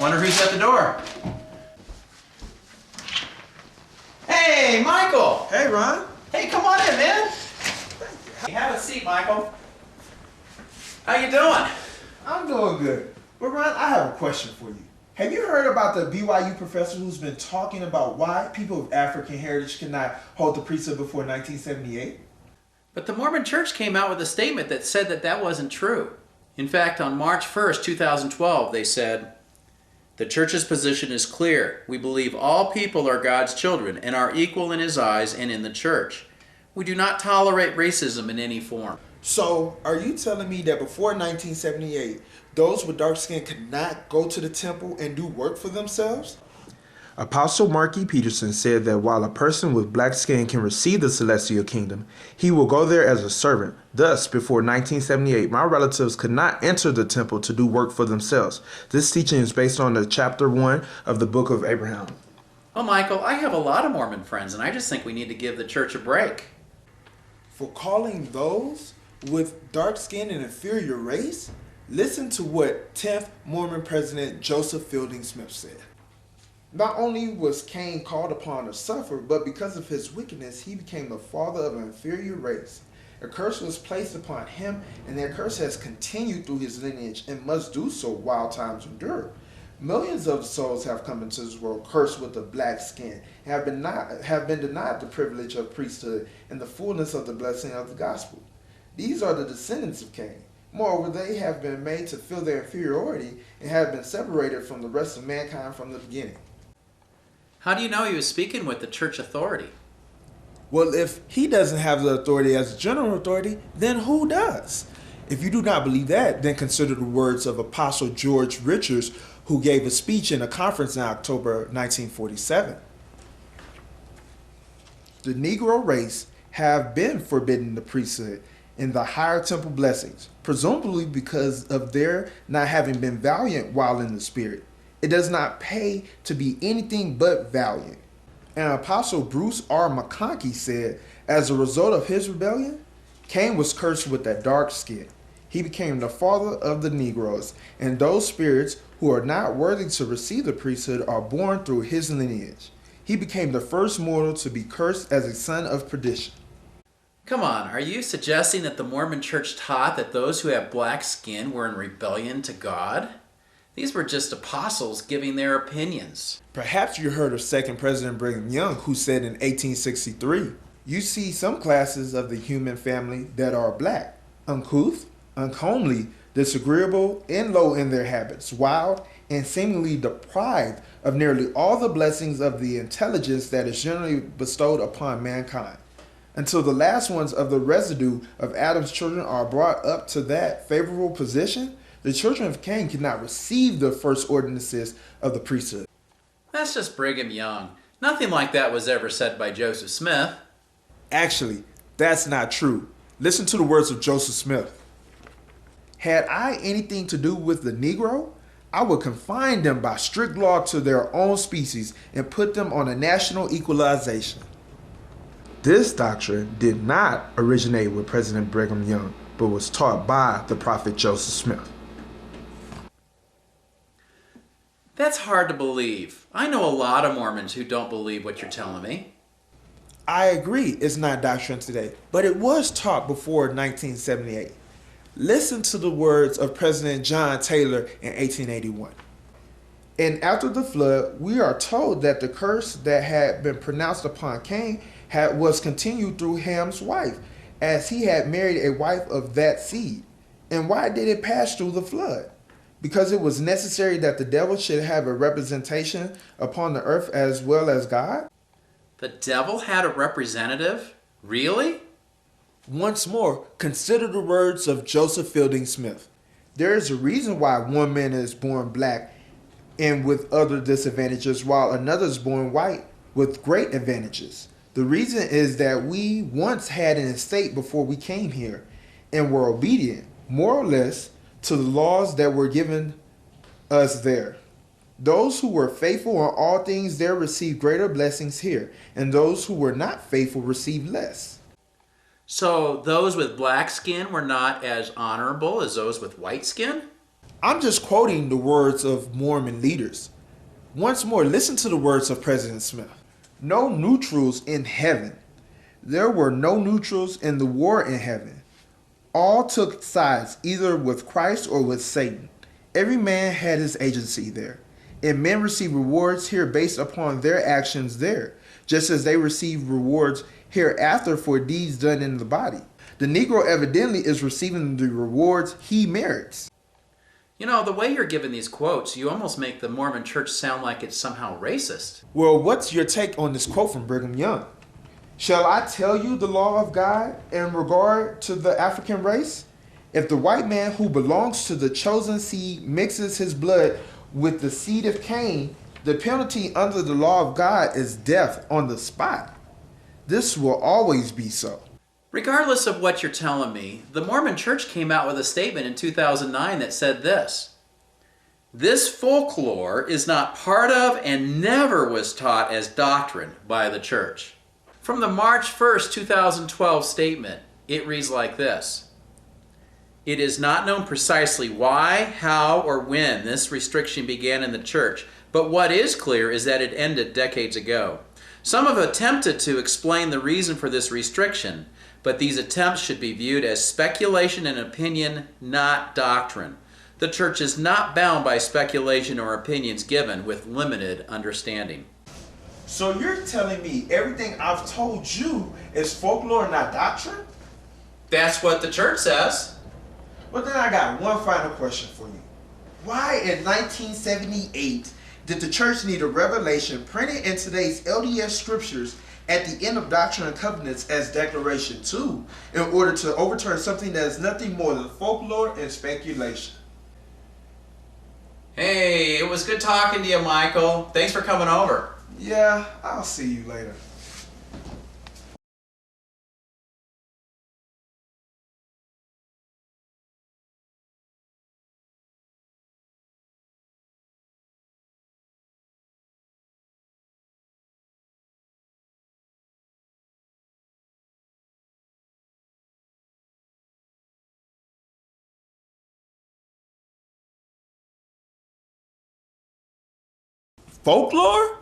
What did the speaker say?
Wonder who's at the door. Hey, Michael! Hey, Ron. Hey, come on in, man. Hey, have a seat, Michael. How you doing? I'm doing good. But Ron, I have a question for you. Have you heard about the BYU professor who's been talking about why people of African heritage cannot hold the priesthood before 1978? But the Mormon Church came out with a statement that said that that wasn't true. In fact, on March 1st, 2012, they said, "The Church's position is clear. We believe all people are God's children and are equal in His eyes and in the Church. We do not tolerate racism in any form." So, are you telling me that before 1978, those with dark skin could not go to the temple and do work for themselves? Apostle Mark E. Peterson said that while a person with black skin can receive the celestial kingdom, he will go there as a servant. Thus, before 1978, my relatives could not enter the temple to do work for themselves. This teaching is based on the chapter 1 of the book of Abraham. Well, Michael, I have a lot of Mormon friends, and I just think we need to give the Church a break. For calling those with dark skin an inferior race? Listen to what 10th Mormon President Joseph Fielding Smith said. Not only was Cain called upon to suffer, but because of his wickedness, he became the father of an inferior race. A curse was placed upon him, and that curse has continued through his lineage and must do so while times endure. Millions of souls have come into this world cursed with a black skin, and have been denied the privilege of priesthood and the fullness of the blessing of the gospel. These are the descendants of Cain. Moreover, they have been made to feel their inferiority and have been separated from the rest of mankind from the beginning. How do you know he was speaking with the church authority? Well, if he doesn't have the authority as a general authority, then who does? If you do not believe that, then consider the words of Apostle George Richards, who gave a speech in a conference in October 1947. The Negro race have been forbidden the priesthood and the higher temple blessings, presumably because of their not having been valiant while in the spirit. It does not pay to be anything but valiant. And Apostle Bruce R. McConkie said, as a result of his rebellion, Cain was cursed with that dark skin. He became the father of the Negroes, and those spirits who are not worthy to receive the priesthood are born through his lineage. He became the first mortal to be cursed as a son of perdition. Come on, are you suggesting that the Mormon Church taught that those who have black skin were in rebellion to God? These were just apostles giving their opinions. Perhaps you heard of Second President Brigham Young, who said in 1863, "You see some classes of the human family that are black, uncouth, uncomely, disagreeable, and low in their habits, wild, and seemingly deprived of nearly all the blessings of the intelligence that is generally bestowed upon mankind. Until the last ones of the residue of Adam's children are brought up to that favorable position, the children of Cain cannot receive the first ordinances of the priesthood." That's just Brigham Young. Nothing like that was ever said by Joseph Smith. Actually, that's not true. Listen to the words of Joseph Smith. "Had I anything to do with the Negro, I would confine them by strict law to their own species and put them on a national equalization." This doctrine did not originate with President Brigham Young, but was taught by the prophet Joseph Smith. That's hard to believe. I know a lot of Mormons who don't believe what you're telling me. I agree it's not doctrine today, but it was taught before 1978. Listen to the words of President John Taylor in 1881. "And after the flood, we are told that the curse that had been pronounced upon Cain was continued through Ham's wife, as he had married a wife of that seed. And why did it pass through the flood? Because it was necessary that the devil should have a representation upon the earth as well as God?" The devil had a representative? Really? Once more, consider the words of Joseph Fielding Smith. There is a reason why one man is born black and with other disadvantages, while another is born white with great advantages. The reason is that we once had an estate before we came here and were obedient, more or less, to the laws that were given us there. Those who were faithful in all things there received greater blessings here, and those who were not faithful received less. So those with black skin were not as honorable as those with white skin? I'm just quoting the words of Mormon leaders. Once more, listen to the words of President Smith. No neutrals in heaven. There were no neutrals in the war in heaven. All took sides, either with Christ or with Satan. Every man had his agency there. And men receive rewards here based upon their actions there, just as they receive rewards hereafter for deeds done in the body. The Negro evidently is receiving the rewards he merits. You know, the way you're giving these quotes, you almost make the Mormon Church sound like it's somehow racist. Well, what's your take on this quote from Brigham Young? Shall I tell you the law of God in regard to the African race? If the white man who belongs to the chosen seed mixes his blood with the seed of Cain, the penalty under the law of God is death on the spot. This will always be so. Regardless of what you're telling me, the Mormon Church came out with a statement in 2009 that said this: "This folklore is not part of and never was taught as doctrine by the church." From the March 1st, 2012 statement, it reads like this: "It is not known precisely why, how, or when this restriction began in the church, but what is clear is that it ended decades ago. Some have attempted to explain the reason for this restriction, but these attempts should be viewed as speculation and opinion, not doctrine. The church is not bound by speculation or opinions given with limited understanding." So you're telling me everything I've told you is folklore, not doctrine? That's what the church says. Well, then I got one final question for you. Why in 1978 did the church need a revelation printed in today's LDS scriptures at the end of Doctrine and Covenants as Declaration 2 in order to overturn something that is nothing more than folklore and speculation? Hey, it was good talking to you, Michael. Thanks for coming over. Yeah, I'll see you later. Folklore?